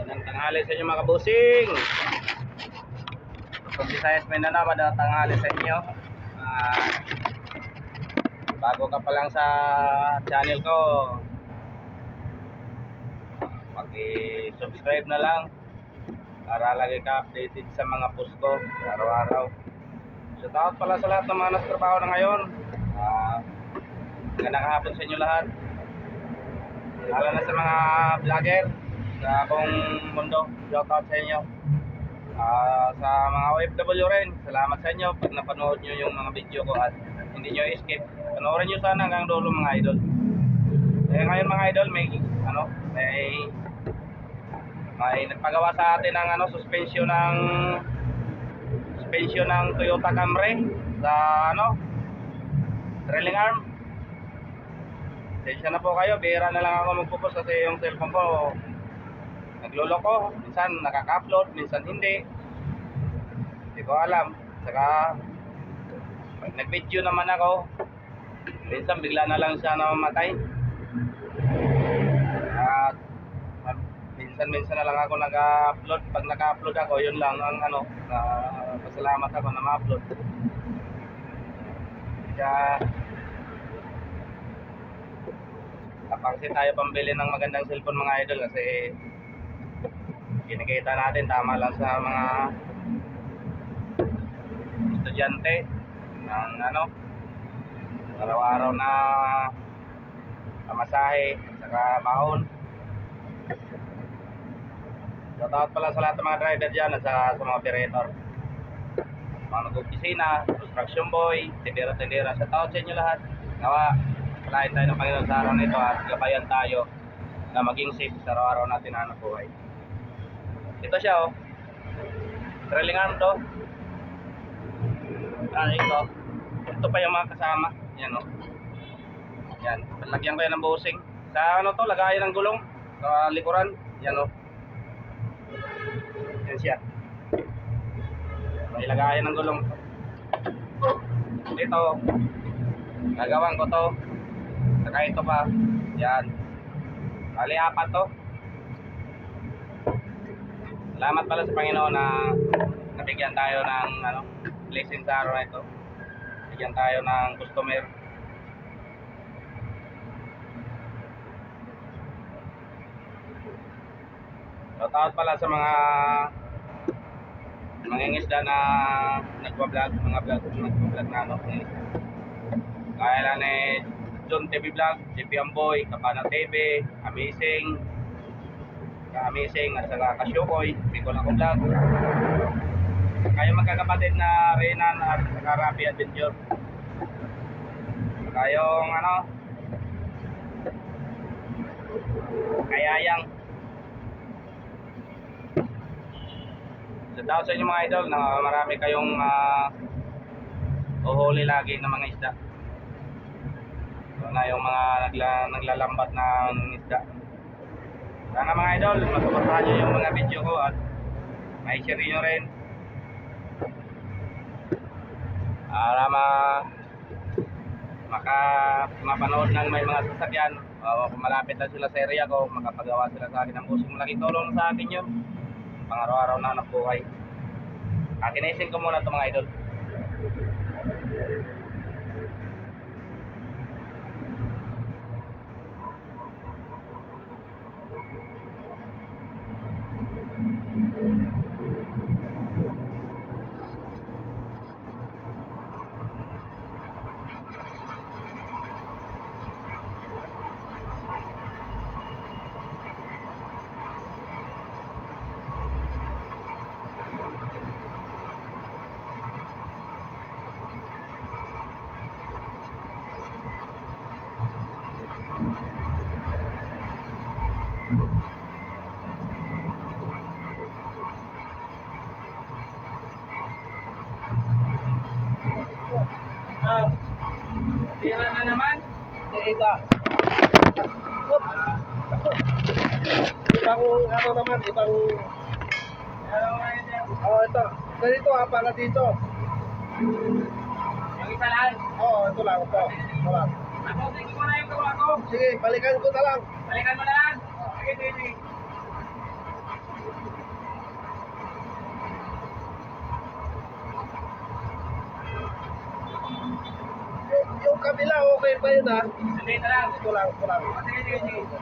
Magandang tanghali sa inyo mga kabusing. Kung Visayas Mindanao, magandang tanghali sa inyo. Bago ka pa lang sa channel ko, mag-subscribe na lang para lagi ka updated sa mga post ko araw-araw. Shout out pala sa lahat ng mga nasa trabaho na ngayon. Magandang hapon sa inyo lahat. Lalo na sa mga vlogger sa buong mundo, shout out sa inyo. Sa mga OFW rin, salamat sa inyo pag napanood nyo yung mga video ko at hindi nyo skip. Panoorin nyo sana hanggang dulo mga idol. Ngayon mga idol, may nagpagawa sa atin ng suspension ng Toyota Camry sa trailing arm. Pasensya na po kayo, bihira na lang ako magpo-post kasi yung cellphone ko nagloloko, minsan nakaka-upload, minsan hindi ko alam. Saka pag nag-video naman ako, minsan bigla na lang siya namamatay. At minsan na lang ako nag-upload. Pag naka-upload ako, yun lang ang pasalamat ako na ma-upload. Kaya kapangsin tayo pambili ng magandang cellphone mga idol kasi kinikita natin tama lang sa mga estudyante ng araw-araw na pamasahe at saka baon. Shoutout pala sa lahat ng mga driver dyan at sa mga operator, mga nag-opisina, construction boy, tindera-tindera. Shoutout sa inyo lahat. Nawa palain tayo ng Panginoon sa araw na ito at gabayan tayo na maging safe sa araw-araw natin na hanap buhay. Ito siya trailing arm to. Ito pa yung mga kasama. Yan yan, lagyan ko yan ng bushing. Sa lagayan ng gulong sa likuran. Yan yan siya. May lagayan ng gulong. Ito gagawin ko to. Saka ito pa. Yan. Bali apat to. Salamat pala sa Panginoon na nabigyan tayo ng blessing sa araw na ito. Bigyan tayo ng customer. Shoutout pala sa mga mangingisda na nagpa-vlog, mga vlog na kaya lang John TV Vlog, JP Amboy, Kapana TV, Amazing at saka Kasyukoy, Bicol Ako Vlog. Kayo magkakapatid na Renan at saka Rapi Adventure. Kayong Kayayang. Shoutout sa inyo mga idol na marami kayong uhuli lagi ng mga isda. Na yung mga naglalambat ng isda. Sana mga idol, masuportahan nyo yung mga video ko at may share nyo rin para mapanood ng may mga sasakyan kung malapit na sila sa area ko, makapagawa sila sa akin ng busing. Malaking tulong sa akin yun pang araw-araw na hanap buhay. Kinaisin ko muna ito mga idol. Tira na naman. Ibang ito. Ganito para dito. Yung isa lang? Oo, ito lang. Ito lang. Ako, sige mo na yung gawa ko. Sige, balikan ko na lang. Balikan mo na lang? Sige. pa yun ha. Hindi na lang. Ito lang, ito lang. Sige, sige, sige.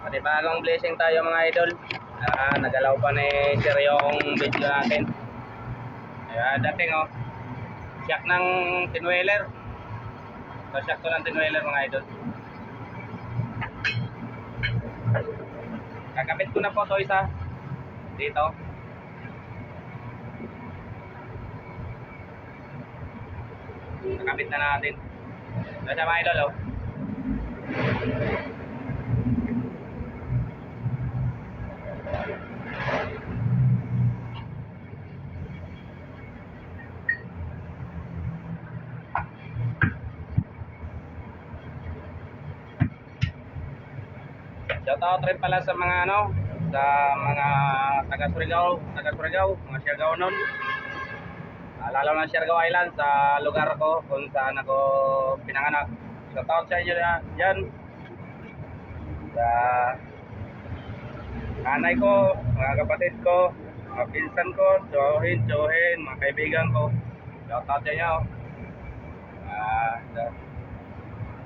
Panibagong blessing tayo mga idol. Nagalaw pa ni Sir yung video natin. Dating oh. Shock ng tinwheeler. So shock to ng tinwheeler mga idol. Kakabit ko na po to isa. Dito. Kakabit na natin. Nasa mga idol oh. Shoutout rin pala sa mga sa mga taga-Surigao, mga Siargao nun. Lalo na Siargao Island sa lugar ko kung saan ako pinanganak. Shoutout sa inyo dyan. Sa nanay ko, mga kapatid ko, mga pinsan ko, Johin, mga kaibigan ko. Shoutout sa inyo.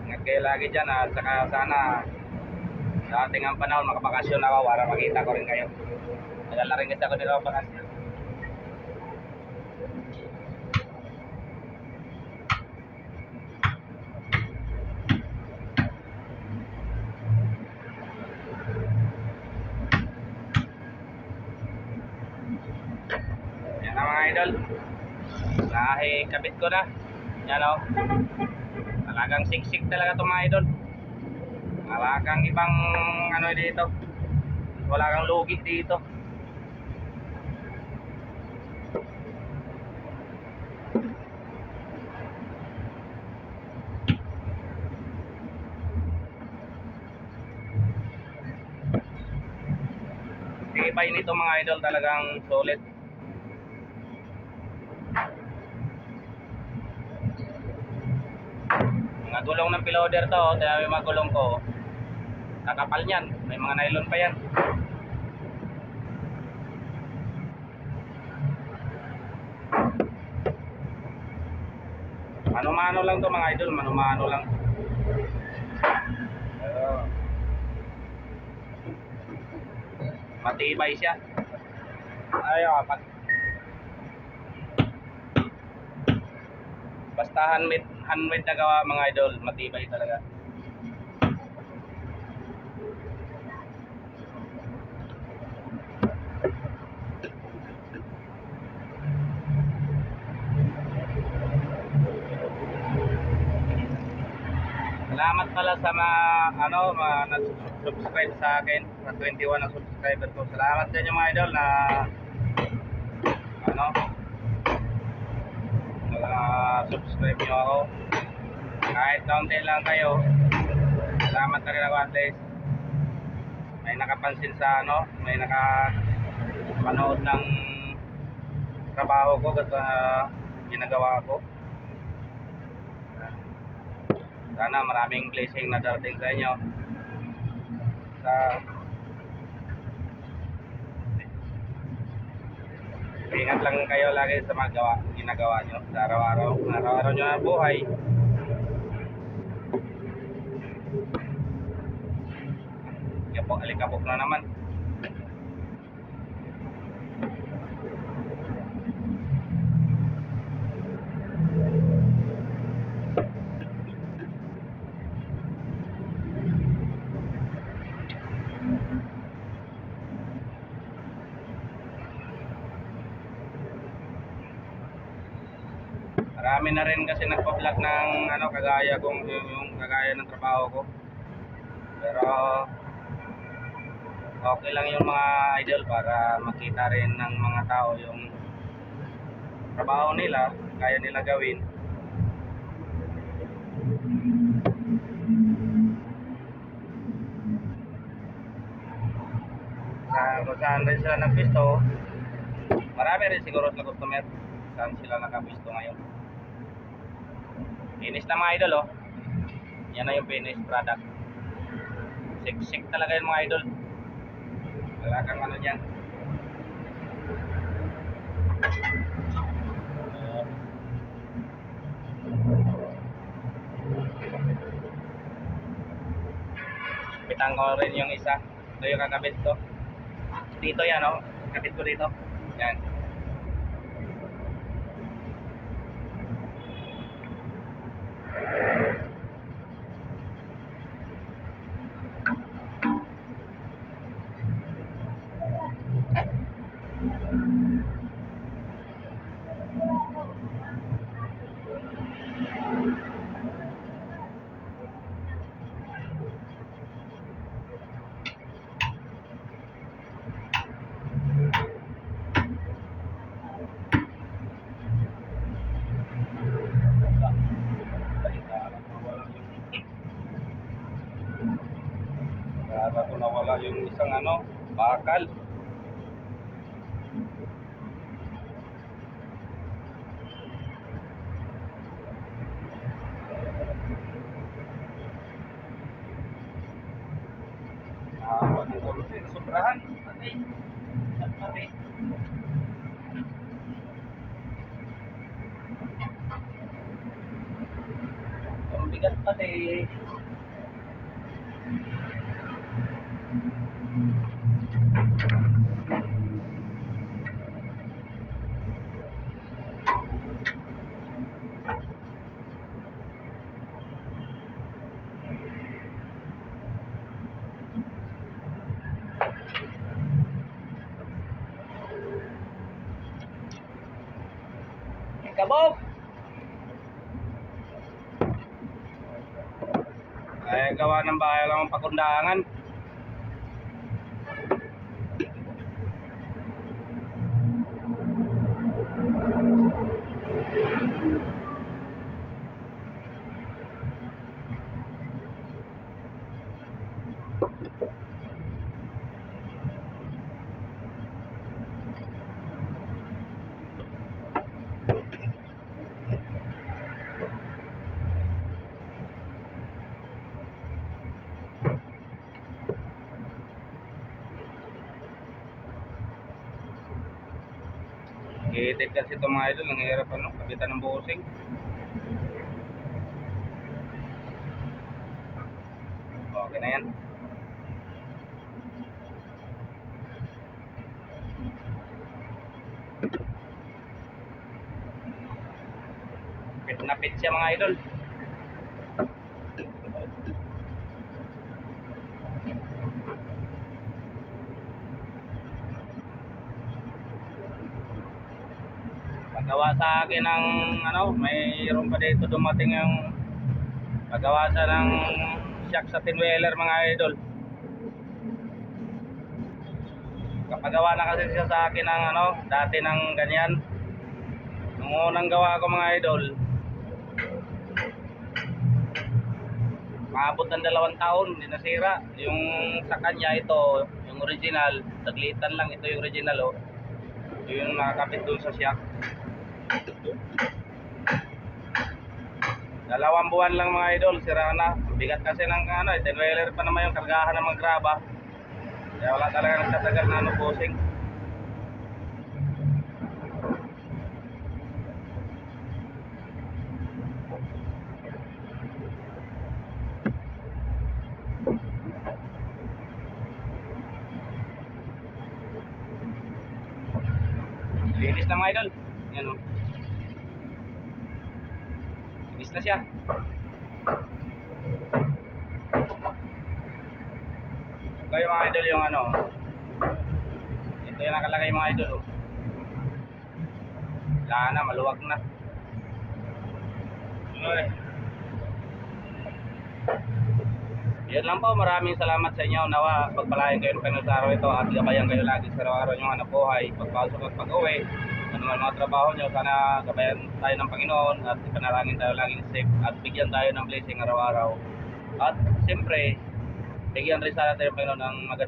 Ingat kayo lagi dyan at saka sana sa ating ang panahon makabakasyon ako para makita ko rin kayo. Nagala rin kasi ako dito ang bakasyon. Yan na mga idol. Nakikabit ko na. Yan o. Talagang siksik talaga itong mga idol. Wala kang ibang dito. Wala kang lugi dito. Tibay nito mga idol, talagang solid. Mga gulong ng piloder to, kaya may mga gulong ko. Kakapal niyan, may mga nylon pa yan. Mano-mano lang to mga idol, mano-mano lang. Matibay siya. Apat. Basta handmade na gawa mga idol, matibay talaga. Salamat pala sa mga nag-subscribe sa akin, sa 21 na subscriber ko. Salamat sa inyo mga idol na subscribe nyo ako. Kahit kaunti lang kayo, salamat na rin ako at least. May nakapansin sa may nakapanood ng trabaho ko at ginagawa ko. Sana maraming blessing na darating sa inyo. Ingat lang kayo lagi sa mga ginagawa nyo sa araw-araw nyo na buhay. Alikabok na naman. Marami na rin kasi nagpa-vlog ng kagaya kung yung kagaya ng trabaho ko. Pero okay lang yung mga idol para makita rin ng mga tao yung trabaho nila. kaya nila gawin. Kung saan rin sila nagpisto, marami rin siguro na customer saan sila nakapisto ngayon. Finish na mga idol, oh. Yan na yung finished product. Siksik talaga yung mga idol. Wala kang ano dyan. Pitang ko rin yung isa. Ito yung kakabit ko. Dito yan, oh. Kapit ko dito. Yan. Kaya ko nawala yung isang ano, bakal. Sobrahan. Patay. Ang bigat pati. Kabog! Ay, gawa ng bahay lang ang pakundangan. Iitid kasi ito mga idol, ang hirap ano, kapitan ng busing. Okay na yan. Pit na pit siya mga idol. Pagawa sa akin ng ano, mayroon pa dito dumating yung pagawa sa ng shock sa tinwheeler mga idol. Kapagawa na kasi siya sa akin ng ano, dati ng ganyan. Nung unang gawa ko mga idol, maabot ng 2 taon, hindi nasira. Yung sa kanya ito, yung original, taglitan lang ito yung original, oh. Ito yung nakakapit doon sa shock. 2 buwan lang mga idol, sira na. Bigat kasi ng ano, tinwheeler pa naman yung kargahan ng mga graba. Kaya wala talaga nagtatagal na ano, busing. Linis na mga idol. Yan, oh. Linis na siya. Ito yung mga idol yung ano. Ito yung nakalagay mga idol, oh. Wala na, maluwag na. Okay. Yan lang po, maraming salamat sa inyo. Nawa, pagpalain kayo ng Panginoon sa araw ito at gabayan kayo lagi sa araw-araw yung anak buhay, pagpasok at pag-uwi. ano man mga trabaho nyo, sana gabayan tayo ng Panginoon at ipanalangin tayo laging safe at bigyan tayo ng blessing araw-araw. At siyempre, bigyan rin sana tayo ng Panginoon ng maganda